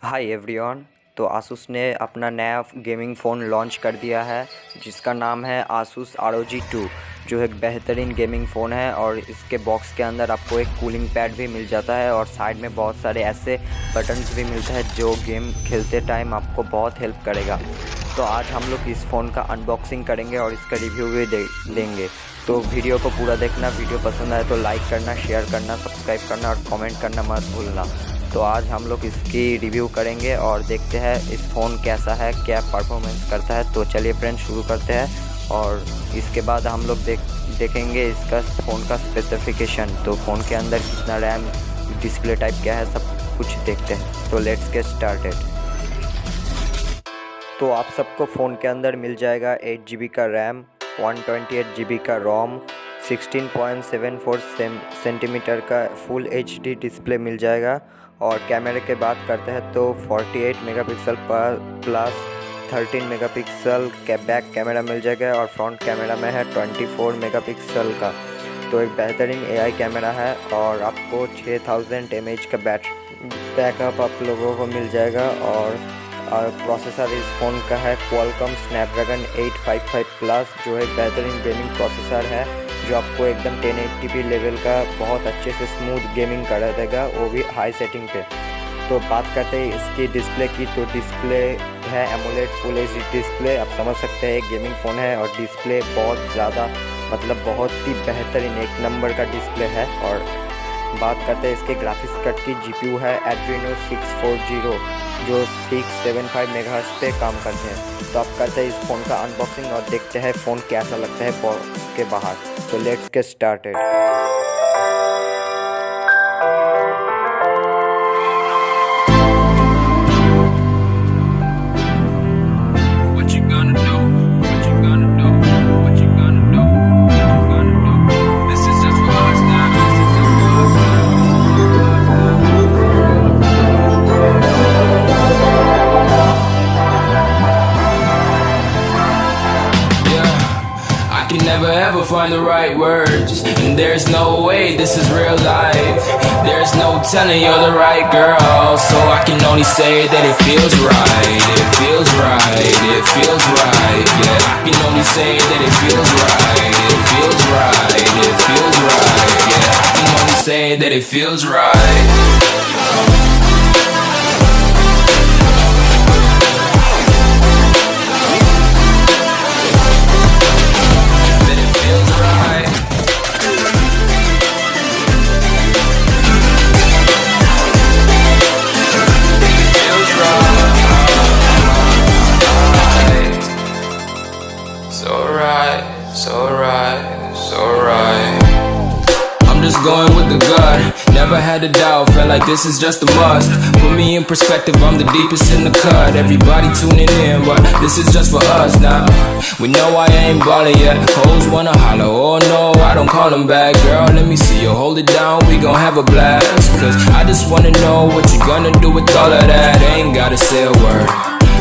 Hi everyone. तो Asus ने अपना नया गेमिंग फ़ोन लॉन्च कर दिया है जिसका नाम है आसूस ROG 2, जो एक बेहतरीन गेमिंग फ़ोन है। और इसके बॉक्स के अंदर आपको एक कूलिंग पैड भी मिल जाता है और साइड में बहुत सारे ऐसे बटन्स भी मिलते हैं जो गेम खेलते टाइम आपको बहुत हेल्प करेगा। तो आज हम लोग इस फ़ोन का अनबॉक्सिंग करेंगे और इसका रिव्यू भी देंगे। तो वीडियो को पूरा देखना। वीडियो पसंद आए तो लाइक करना, शेयर करना, सब्सक्राइब करना और कमेंट करना मत भूलना। तो आज हम लोग इसकी रिव्यू करेंगे और देखते हैं इस फ़ोन कैसा है, क्या परफॉर्मेंस करता है। तो चलिए फ्रेंड्स शुरू करते हैं और इसके बाद हम लोग देखेंगे इसका फ़ोन का स्पेसिफिकेशन। तो फ़ोन के अंदर कितना रैम, डिस्प्ले टाइप क्या है, सब कुछ देखते हैं। तो लेट्स गेट स्टार्टेड। तो आप सबको फ़ोन के अंदर मिल जाएगा 8 GB का रैम, 128 GB का रोम, 16.74 सेंटीमीटर का फुल HD डिस्प्ले मिल जाएगा। और कैमरे के बात करते हैं तो 48 मेगापिक्सल प्लस 13 मेगापिक्सल के बैक कैमरा मिल जाएगा और फ्रंट कैमरा में है 24 मेगापिक्सल का। तो एक बेहतरीन AI कैमरा है और आपको 6000 mAh का बैकअप आप लोगों को मिल जाएगा। और प्रोसेसर इस फ़ोन का है क्वालकॉम स्नैपड्रैगन 855 प्लस, जो एक बेहतरीन गेमिंग प्रोसेसर है जो आपको एकदम 1080p लेवल का बहुत अच्छे से स्मूथ गेमिंग करा देगा, वो भी हाई सेटिंग पे। तो बात करते हैं इसकी डिस्प्ले की। तो डिस्प्ले है एमोलेड फुल HD डिस्प्ले। आप समझ सकते हैं एक गेमिंग फ़ोन है और डिस्प्ले बहुत ज़्यादा बहुत ही बेहतरीन एक नंबर का डिस्प्ले है। और बात करते हैं इसके ग्राफिक्स कार्ड की। GPU है Adreno 640 जो 675 मेगाहर्ट्ज़ पे काम करते हैं। तो आप करते हैं इस फ़ोन का अनबॉक्सिंग और देखते हैं फ़ोन कैसा लगता है बॉक्स के बाहर। तो let's get started. Can never ever find the right words, and there's no way this is real life. There's no telling you're the right girl, so I can only say that it feels right. It feels right. It feels right. Yeah, I can only say that it feels right. It feels right. It feels right. Yeah, I can only say that it feels right. Going with the gut, never had a doubt, felt like this is just a must. Put me in perspective, I'm the deepest in the cut. Everybody tuning in, but this is just for us now. We know I ain't ballin' yet, hoes wanna holler, oh no, I don't call them back. Girl, let me see you hold it down, we gon' have a blast. Cause I just wanna know what you gonna do with all of that. Ain't gotta say a word,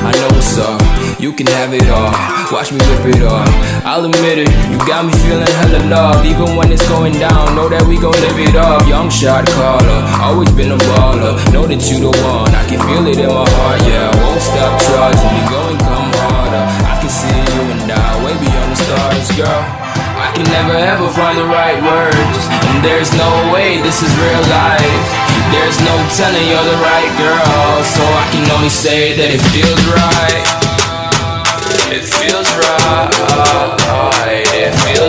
I know what's up, you can have it all. Watch me whip it up, I'll admit it, you got me feeling hella love. Even when it's going down, know that we gon' live it up. Young shot caller, always been a baller. Know that you the one, I can feel it in my heart. Yeah, I won't stop charging, we go and come harder. I can see you and I, way beyond the stars, girl. I can never ever find the right words, and there's no way this is real life. There's no telling you're the right girl, so I can only say that it feels right. It feels right. It feels